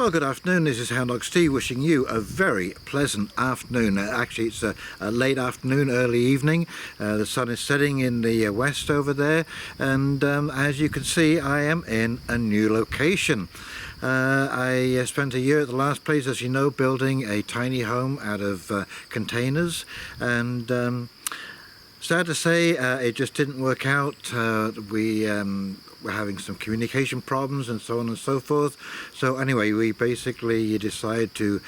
Well, good afternoon. This is Houndog Steve wishing you a very pleasant afternoon. Actually, it's a late afternoon, early evening. The sun is setting in the west over there, and as you can see, I am in a new location. I spent a year at the last place, as you know, building a tiny home out of containers, and sad to say, it just didn't work out. We're having some communication problems and so on and so forth. So anyway, we basically decided to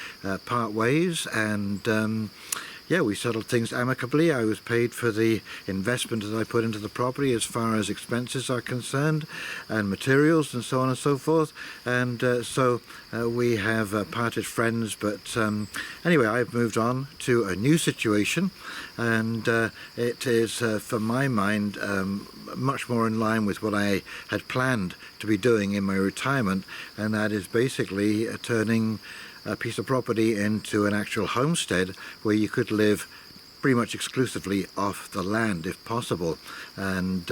part ways, and yeah, we settled things amicably. I was paid for the investment that I put into the property as far as expenses are concerned, and materials and so on and so forth. And so we have parted friends, but anyway, I've moved on to a new situation, and it is, for my mind, much more in line with what I had planned to be doing in my retirement, and that is basically turning a piece of property into an actual homestead where you could live pretty much exclusively off the land if possible, and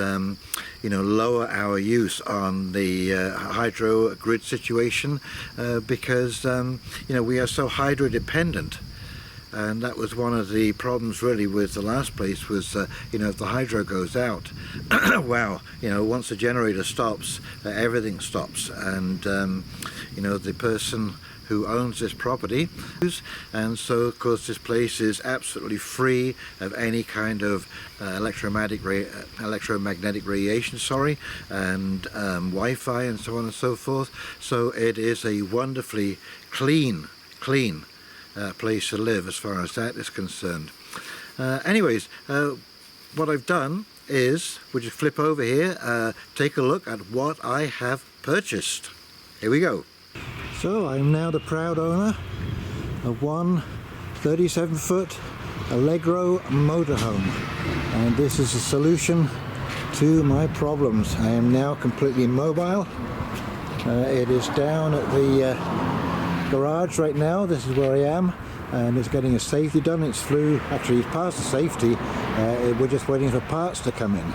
you know, lower our use on the hydro grid situation, because you know, we are so hydro dependent. And that was one of the problems really with the last place, was you know, if the hydro goes out, wow, you know, once the generator stops, everything stops. And you know, the person who owns this property, and so of course this place is absolutely free of any kind of electromagnetic radiation, and Wi-Fi and so on and so forth. So it is a wonderfully clean place to live as far as that is concerned. Anyways, what I've done is, would you flip over here, take a look at what I have purchased. Here we go. So I'm now the proud owner of one 37-foot Allegro motorhome, and this is a solution to my problems. I am now completely mobile. It is down at the garage right now. This is where I am, and it's getting a safety done. It's past the safety. We're just waiting for parts to come in.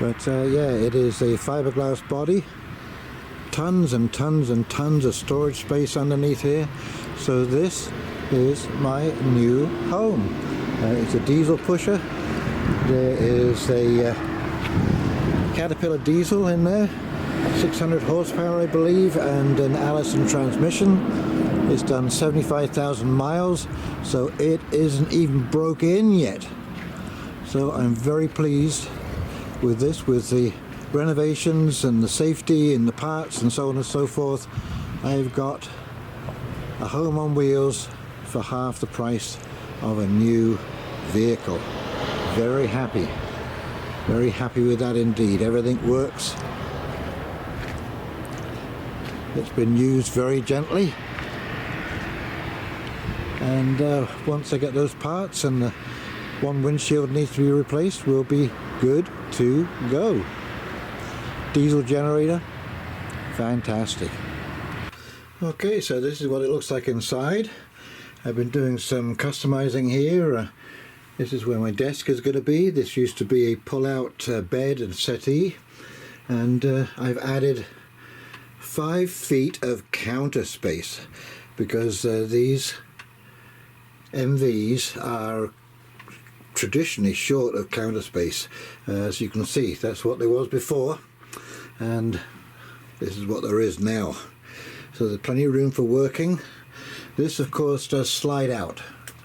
But yeah, it is a fiberglass body, tons and tons and tons of storage space underneath here. So this is my new home. It's a diesel pusher. There is a Caterpillar diesel in there, 600 horsepower I believe, and an Allison transmission. It's done 75,000 miles, so it isn't even broke in yet. So I'm very pleased with this, with the renovations and the safety and the parts and so on and so forth. I've got a home on wheels for half the price of a new vehicle. Very happy with that indeed. Everything works. It's been used very gently, and once I get those parts and the one windshield needs to be replaced, we'll be good to go. Diesel generator, fantastic. Okay, so this is what it looks like inside. I've been doing some customizing here. This is where my desk is going to be. This used to be a pull-out bed and settee, and I've added 5 feet of counter space, because these MVs are traditionally short of counter space. As you can see, that's what there was before, and this is what there is now. So there's plenty of room for working. This of course does slide out.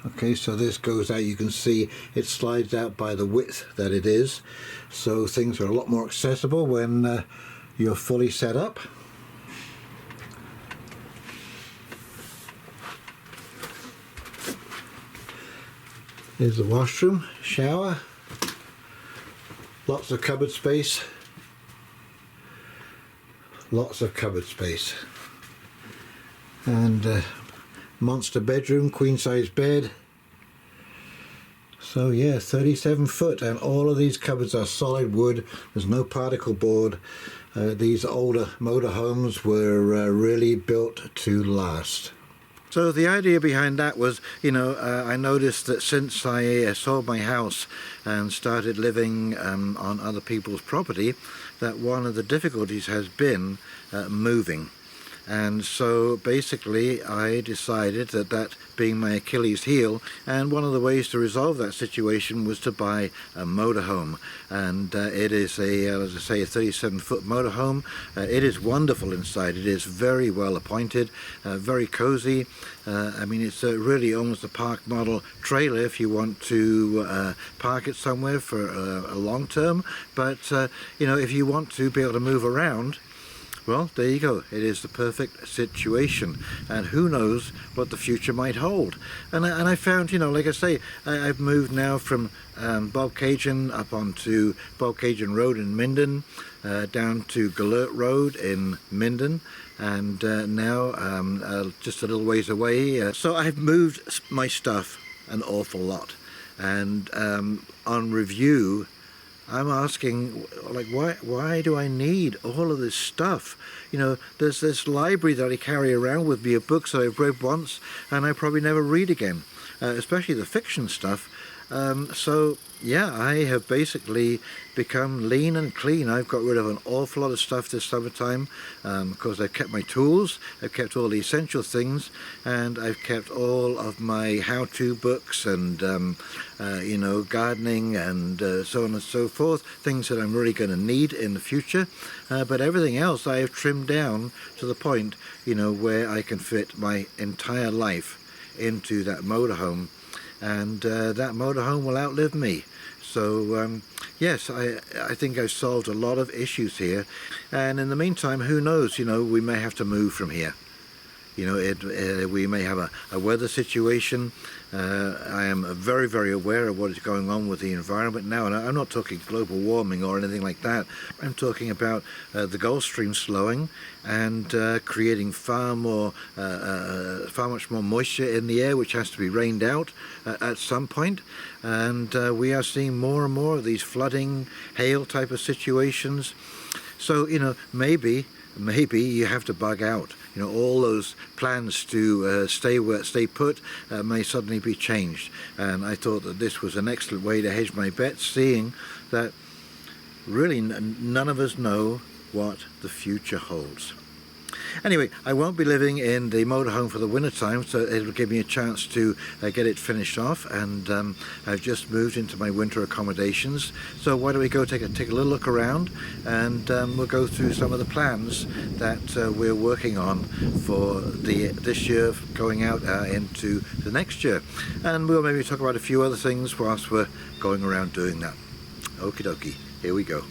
Okay, so this goes out. You can see it slides out by the width that it is, so things are a lot more accessible when you're fully set up. Here's the washroom, shower, lots of cupboard space, and monster bedroom, queen size bed. So yeah, 37 foot, and all of these cupboards are solid wood. There's no particle board. These older motorhomes were really built to last. So the idea behind that was, you know, I noticed that since I sold my house and started living on other people's property, that one of the difficulties has been moving. And so basically I decided that that being my Achilles heel, and one of the ways to resolve that situation was to buy a motorhome. And it is a, as I say, a 37-foot motorhome. It is wonderful inside. It is very well appointed, very cozy. I mean, it's really almost a park model trailer if you want to park it somewhere for a long term. But you know, if you want to be able to move around, well, there you go. It is the perfect situation, and who knows what the future might hold. And I found, you know, like I say, I've moved now from Bobcaygeon up onto Bobcaygeon Road in Minden, down to Galert Road in Minden, and now just a little ways away. So I've moved my stuff an awful lot, and on review, I'm asking, like, why do I need all of this stuff? You know, there's this library that I carry around with me of books that I've read once and I probably never read again, especially the fiction stuff. So yeah, I have basically become lean and clean. I've got rid of an awful lot of stuff this summertime. Of course, I've kept my tools, I've kept all the essential things, and I've kept all of my how-to books and you know, gardening and so on and so forth, things that I'm really going to need in the future. But everything else I have trimmed down to the point, you know, where I can fit my entire life into that motorhome. And that motorhome will outlive me. So yes, I think I've solved a lot of issues here, and in the meantime, who knows, you know, we may have to move from here. You know, we may have a weather situation. I am very, very aware of what is going on with the environment now, and I'm not talking global warming or anything like that. I'm talking about the Gulf Stream slowing and creating far much more moisture in the air, which has to be rained out at some point. And we are seeing more and more of these flooding, hail type of situations. So, you know, maybe you have to bug out. You know, all those plans to stay put may suddenly be changed. And I thought that this was an excellent way to hedge my bets, seeing that really none of us know what the future holds. Anyway, I won't be living in the motorhome for the winter time, so it'll give me a chance to get it finished off, and I've just moved into my winter accommodations. So why don't we go take a little look around, and we'll go through some of the plans that we're working on for this year going out into the next year. And we'll maybe talk about a few other things whilst we're going around doing that. Okie dokie, here we go.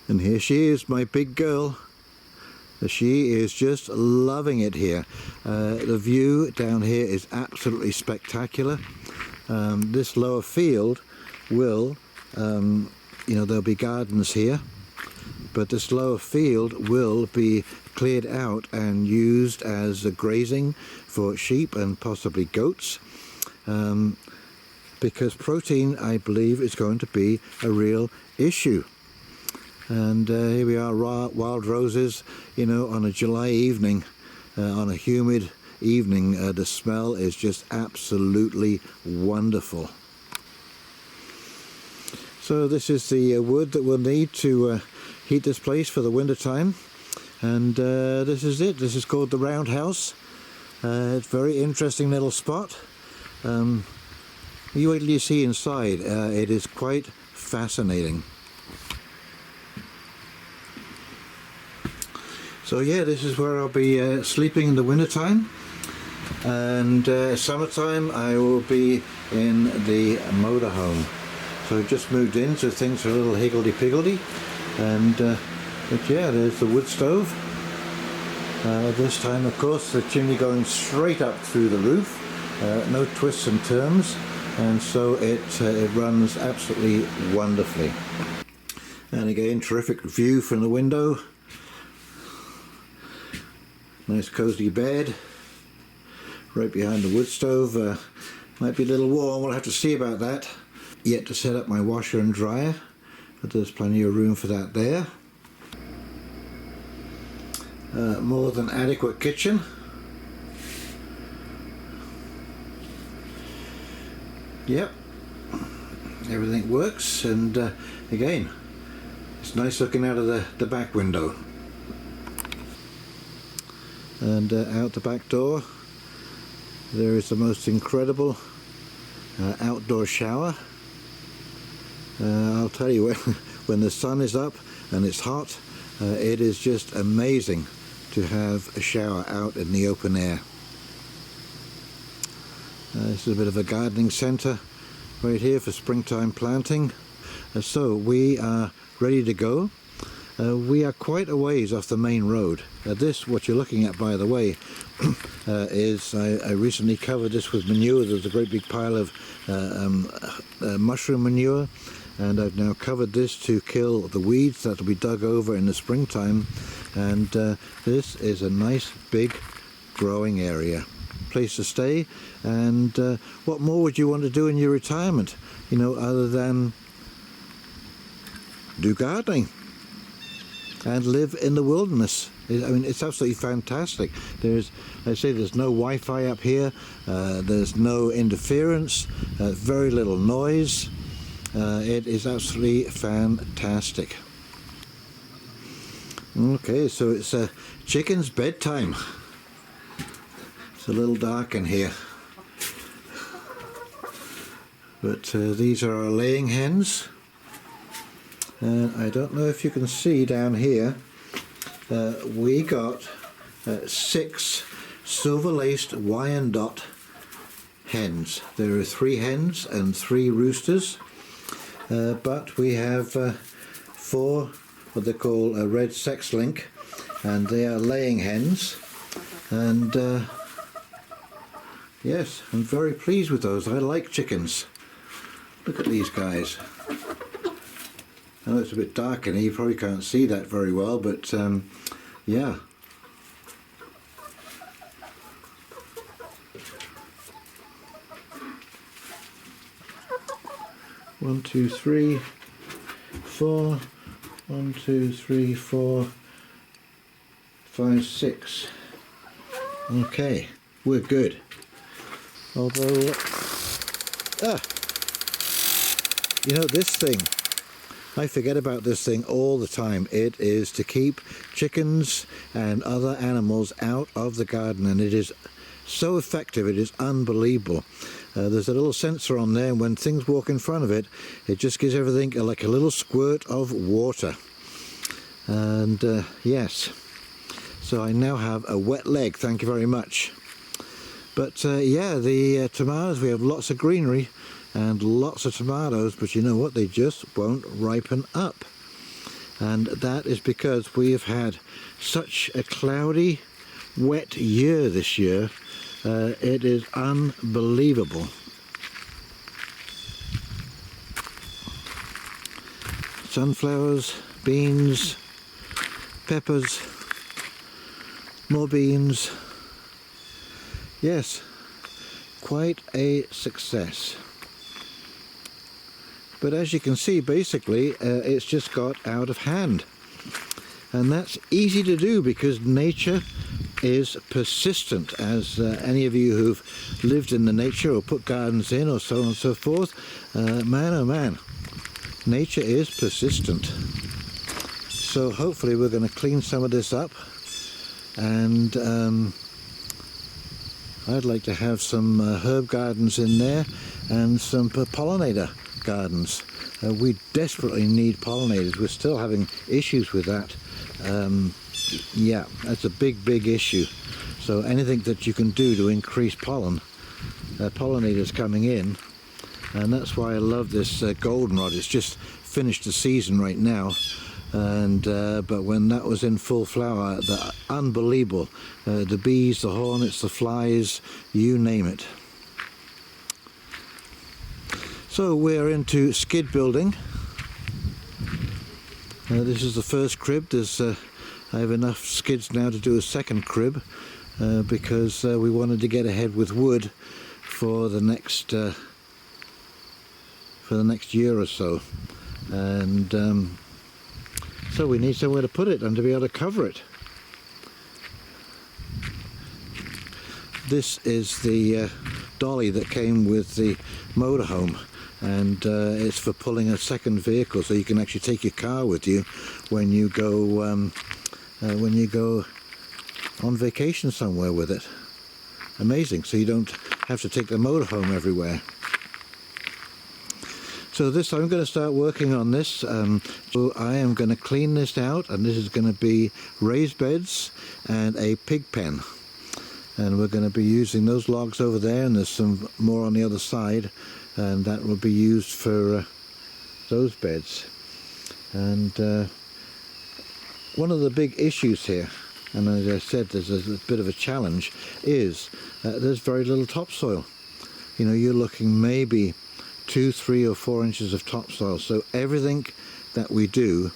And here she is, my big girl. She is just loving it here. The view down here is absolutely spectacular. This lower field will, you know, there'll be gardens here, but this lower field will be cleared out and used as a grazing for sheep and possibly goats, because protein, I believe, is going to be a real issue. And here we are, wild roses, you know, on a July evening, on a humid evening. The smell is just absolutely wonderful. So this is the wood that we'll need to heat this place for the winter time. And this is it. This is called the Roundhouse. It's a very interesting little spot. You wait till you see inside. It is quite fascinating. So yeah, this is where I'll be sleeping in the winter time, and summertime I will be in the motorhome. So I've just moved in, so things are a little higgledy-piggledy, and but yeah, there's the wood stove. This time, of course, the chimney going straight up through the roof, no twists and turns, and so it runs absolutely wonderfully. And again, terrific view from the window. Nice cozy bed right behind the wood stove. Might be a little warm, we'll have to see about that. Yet to set up my washer and dryer, but there's plenty of room for that there. More than adequate kitchen. Yep, everything works, and again, it's nice looking out of the back window. And out the back door there is the most incredible outdoor shower. I'll tell you, when the sun is up and it's hot, it is just amazing to have a shower out in the open air. This is a bit of a gardening centre right here for springtime planting. So we are ready to go. We are quite a ways off the main road. This, what you're looking at, by the way, is I recently covered this with manure. There's a great big pile of mushroom manure, and I've now covered this to kill the weeds that will be dug over in the springtime. And this is a nice big growing area, place to stay. And what more would you want to do in your retirement, you know, other than do gardening and live in the wilderness? I mean, it's absolutely fantastic. There's, I say, there's no Wi-Fi up here. There's no interference. Very little noise. It is absolutely fantastic. Okay, so it's chicken's bedtime. It's a little dark in here, but these are our laying hens. And I don't know if you can see down here, we got 6 silver-laced Wyandotte hens. There are 3 hens and 3 roosters, but we have 4 what they call a red sex-link, and they are laying hens. And yes, I'm very pleased with those. I like chickens. Look at these guys. I know it's a bit dark in here, you probably can't see that very well, but yeah. One, two, three, 4. 1, 2, 3, 4, 5, 6. Okay, we're good. Although, you know, this thing, I forget about this thing all the time. It is to keep chickens and other animals out of the garden, and it is so effective. It is unbelievable. There's a little sensor on there, and when things walk in front of it, it just gives everything like a little squirt of water. And yes, so I now have a wet leg, thank you very much. But yeah, the tomatoes, we have lots of greenery and lots of tomatoes, but you know what, they just won't ripen up. And that is because we have had such a cloudy, wet year this year. It is unbelievable. Sunflowers, beans, peppers, more beans. Yes, quite a success. But as you can see, basically, it's just got out of hand. And that's easy to do because nature is persistent, as any of you who've lived in the nature or put gardens in or so on and so forth, man oh man, nature is persistent. So hopefully we're going to clean some of this up, and I'd like to have some herb gardens in there and some pollinator gardens. We desperately need pollinators. We're still having issues with that. Yeah, that's a big issue. So anything that you can do to increase pollinators coming in, and that's why I love this goldenrod. It's just finished the season right now, and but when that was in full flower, unbelievable. The bees, the hornets, the flies, you name it. So we're into skid building. This is the first crib. I have enough skids now to do a second crib because we wanted to get ahead with wood for the next year or so, and so we need somewhere to put it and to be able to cover it. This is the dolly that came with the motorhome, and it's for pulling a second vehicle, so you can actually take your car with you when you go on vacation somewhere with it. Amazing, so you don't have to take the motorhome everywhere. So this, I'm going to start working on this. So I am going to clean this out, and this is going to be raised beds and a pig pen. And we're going to be using those logs over there, and there's some more on the other side, and that will be used for those beds. And one of the big issues here, and as I said, there's a bit of a challenge, is there's very little topsoil. You know, you're looking maybe 2, 3 or 4 inches of topsoil. So everything that we do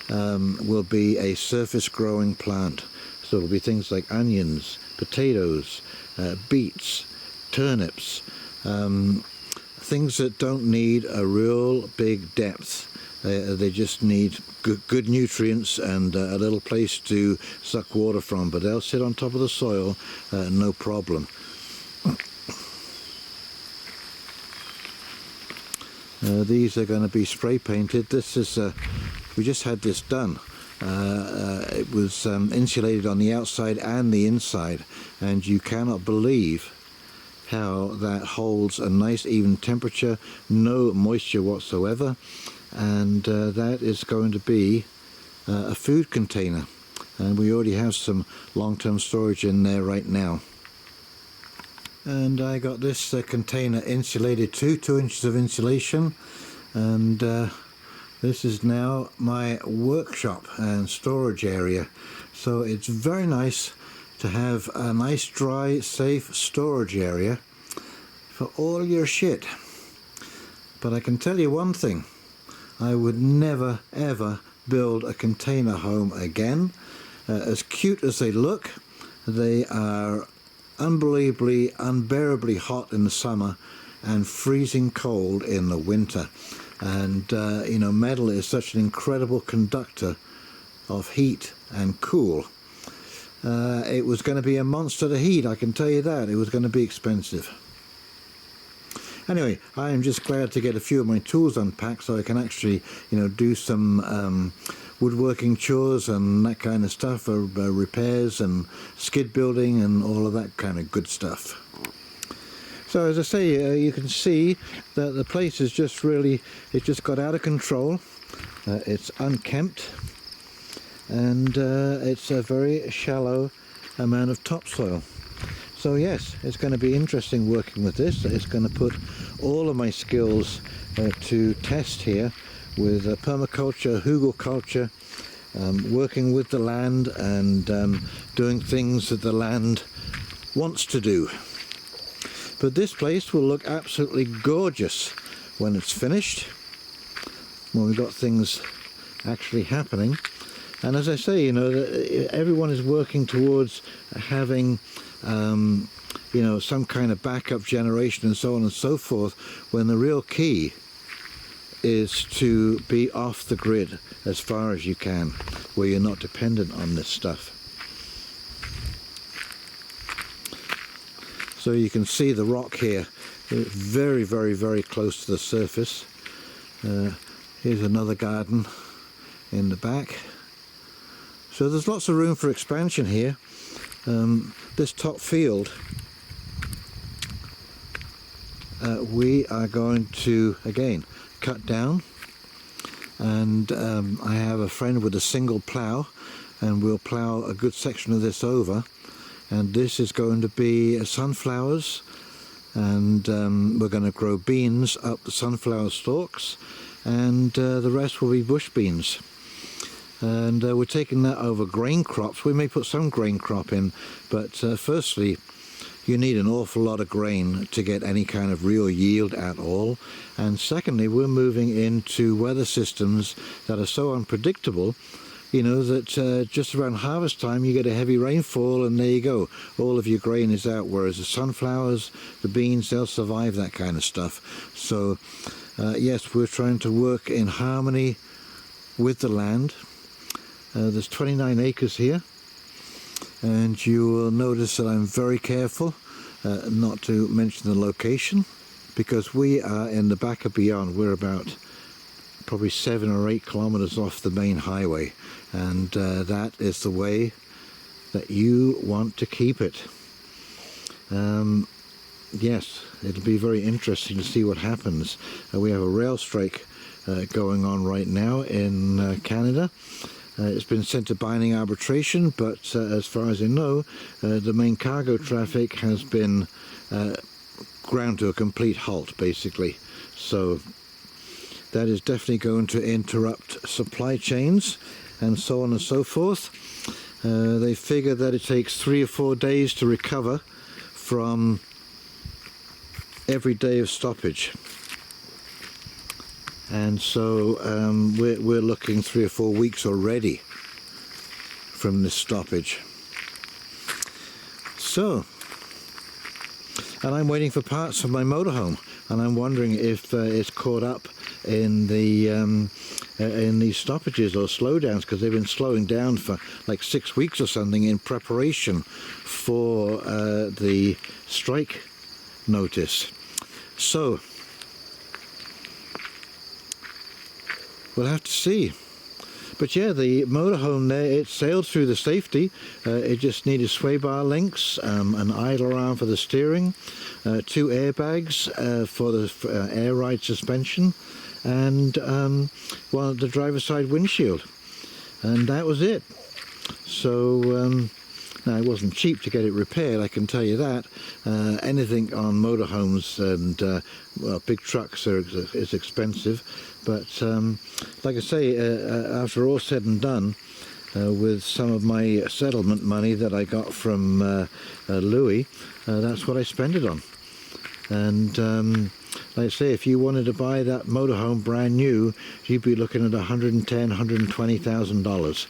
will be a surface growing plant. So it'll be things like onions, potatoes, beets, turnips, things that don't need a real big depth. They just need good nutrients and a little place to suck water from, but they'll sit on top of the soil, no problem. These are going to be spray painted. This is we just had this done. It was insulated on the outside and the inside, and you cannot believe how that holds a nice even temperature, no moisture whatsoever, and that is going to be a food container, and we already have some long-term storage in there right now. And I got this container insulated too, 2 inches of insulation, and this is now my workshop and storage area. So it's very nice to have a nice, dry, safe storage area for all your shit. But I can tell you one thing, I would never ever build a container home again. As cute as they look, they are unbelievably, unbearably hot in the summer and freezing cold in the winter. And you know, metal is such an incredible conductor of heat and cool. It was going to be a monster to heat, I can tell you that. It was going to be expensive. Anyway, I am just glad to get a few of my tools unpacked so I can actually, you know, do some woodworking chores and that kind of stuff, repairs and skid building and all of that kind of good stuff. So as I say, you can see that the place is just really, it just got out of control. It's unkempt, and it's a very shallow amount of topsoil. So yes, it's going to be interesting working with this. It's going to put all of my skills to test here with permaculture, hugelculture, working with the land and doing things that the land wants to do. But this place will look absolutely gorgeous when it's finished, when we've got things actually happening. And as I say, you know, everyone is working towards having you know, some kind of backup generation and so on and so forth, when the real key is to be off the grid as far as you can, where you're not dependent on this stuff. So you can see the rock here, very, very, very close to the surface. Here's another garden in the back. So there's lots of room for expansion here. This top field, we are going to, again, cut down, and I have a friend with a single plough, and we'll plough a good section of this over, and this is going to be sunflowers, and we're going to grow beans up the sunflower stalks, and the rest will be bush beans. And we're taking that over grain crops. We may put some grain crop in, but firstly, you need an awful lot of grain to get any kind of real yield at all. And secondly, we're moving into weather systems that are so unpredictable, you know, that just around harvest time you get a heavy rainfall and there you go, all of your grain is out, whereas the sunflowers, the beans, they'll survive that kind of stuff. So yes, we're trying to work in harmony with the land. There's 29 acres here, and you will notice that I'm very careful not to mention the location, because we are in the back of beyond. We're about probably 7 or 8 kilometers off the main highway, and that is the way that you want to keep it. Yes, it'll be very interesting to see what happens. We have a rail strike going on right now in Canada. It's been sent to binding arbitration, but as far as I know, the main cargo traffic has been ground to a complete halt, basically. So that is definitely going to interrupt supply chains and so on and so forth. They figure that it takes 3 or 4 days to recover from every day of stoppage. And so we're looking 3 or 4 weeks already from this stoppage. So, and I'm waiting for parts for my motorhome, and I'm wondering if it's caught up in these stoppages or slowdowns, because they've been slowing down for like 6 weeks or something in preparation for the strike notice. So we'll have to see. But yeah, the motorhome there, it sailed through the safety. It just needed sway bar links, an idler arm for the steering, 2 airbags for the air ride suspension, and the driver's side windshield. And that was it. So now, it wasn't cheap to get it repaired, I can tell you that. Anything on motorhomes and well, big trucks is expensive. But like I say, after all said and done, with some of my settlement money that I got from Louis, that's what I spent it on. And like I say, if you wanted to buy that motorhome brand new, you'd be looking at $110,000, $120,000.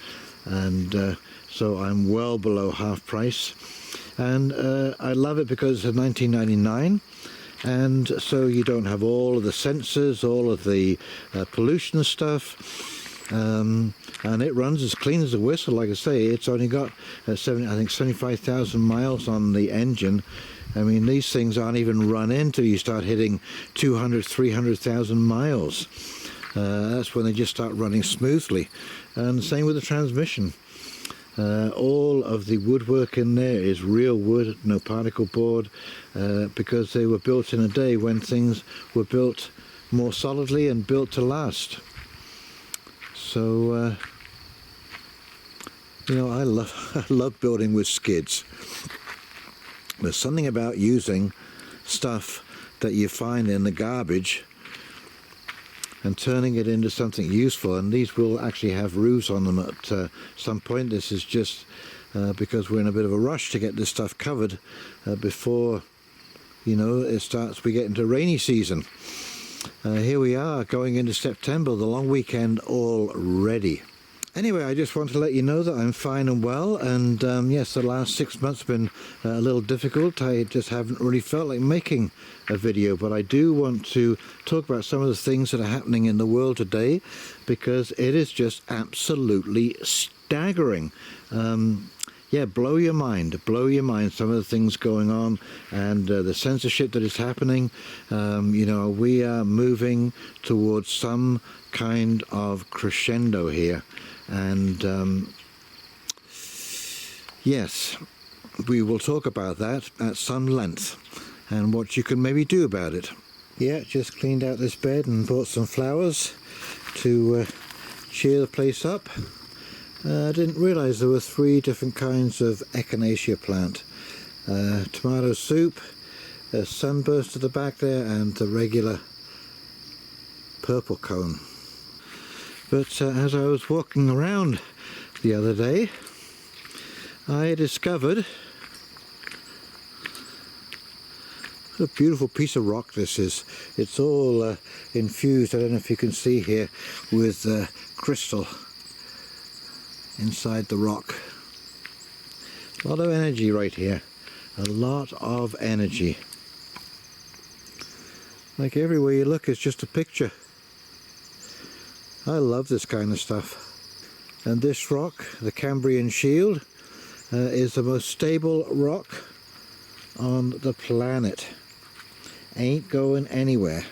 And so I'm well below half price. And I love it because it's $19.99. And so you don't have all of the sensors, all of the pollution stuff, and it runs as clean as a whistle. Like I say, it's only got 75,000 miles on the engine. I mean, these things aren't even run in till you start hitting 200, 300,000 miles. That's when they just start running smoothly. And same with the transmission. All of the woodwork in there is real wood, no particle board, because they were built in a day when things were built more solidly and built to last. So, you know, I love building with skids. There's something about using stuff that you find in the garbage and turning it into something useful, and these will actually have roofs on them at some point. This is just because we're in a bit of a rush to get this stuff covered before, you know, we get into rainy season. Here we are going into September, the long weekend already. Anyway, I just want to let you know that I'm fine and well, and yes, the last 6 months have been a little difficult. I just haven't really felt like making a video, but I do want to talk about some of the things that are happening in the world today, because it is just absolutely staggering. Yeah, blow your mind, some of the things going on, and the censorship that is happening. You know, we are moving towards some kind of crescendo here. And yes, we will talk about that at some length and what you can maybe do about it. Yeah, just cleaned out this bed and bought some flowers to cheer the place up. I didn't realize there were 3 different kinds of echinacea plant. Tomato soup, a sunburst at the back there, and the regular purple cone. But as I was walking around the other day, I discovered a beautiful piece of rock this is. It's all infused, I don't know if you can see here, with crystal inside the rock. A lot of energy right here. A lot of energy. Like everywhere you look, it's just a picture. I love this kind of stuff. And this rock, the Cambrian Shield, is the most stable rock on the planet. Ain't going anywhere.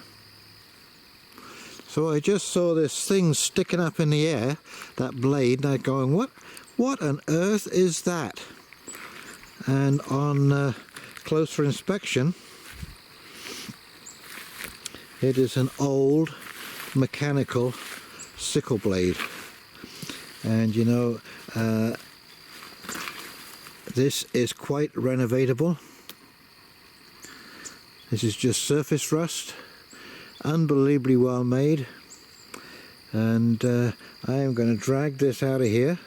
So I just saw this thing sticking up in the air, that blade, and I'm going, what on earth is that? and on closer inspection, it is an old mechanical sickle blade. And you know, this is quite renovatable. This is just surface rust, unbelievably well made. And I am going to drag this out of here,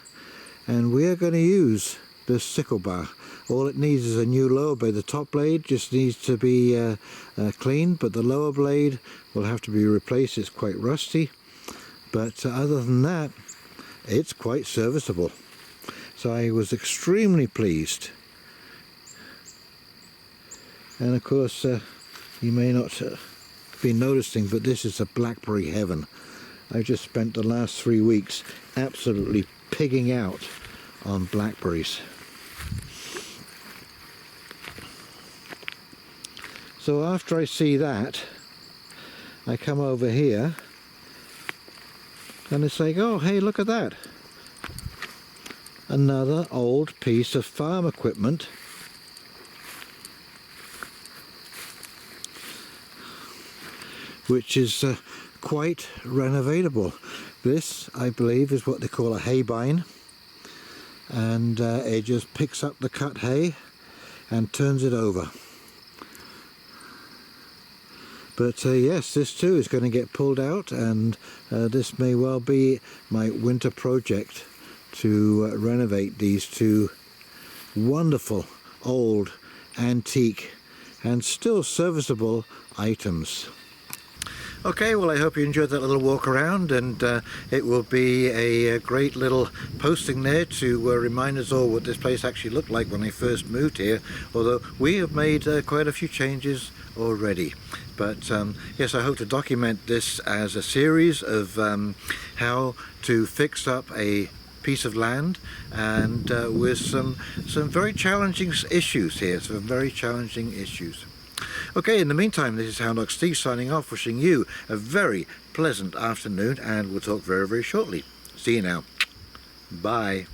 and we are going to use this sickle bar. All it needs is a new lower blade. The top blade just needs to be cleaned, but the lower blade will have to be replaced. It's quite rusty, but other than that, it's quite serviceable. So I was extremely pleased. And of course, you may not be noticing, but this is a blackberry heaven. I've just spent the last 3 weeks absolutely pigging out on blackberries. So after I see that, I come over here and it's like, oh hey, look at that. Another old piece of farm equipment. Which is quite renovatable. This, I believe, is what they call a hay bine, and it just picks up the cut hay and turns it over. But yes, this too is going to get pulled out, and this may well be my winter project to renovate these two wonderful old antique and still serviceable items. Okay, well I hope you enjoyed that little walk around, and it will be a great little posting there to remind us all what this place actually looked like when I first moved here, although we have made quite a few changes already. But yes, I hope to document this as a series of how to fix up a piece of land, and with some very challenging issues here, some very challenging issues. Okay, in the meantime, this is Houndog Steve signing off, wishing you a very pleasant afternoon, and we'll talk very, very shortly. See you now. Bye.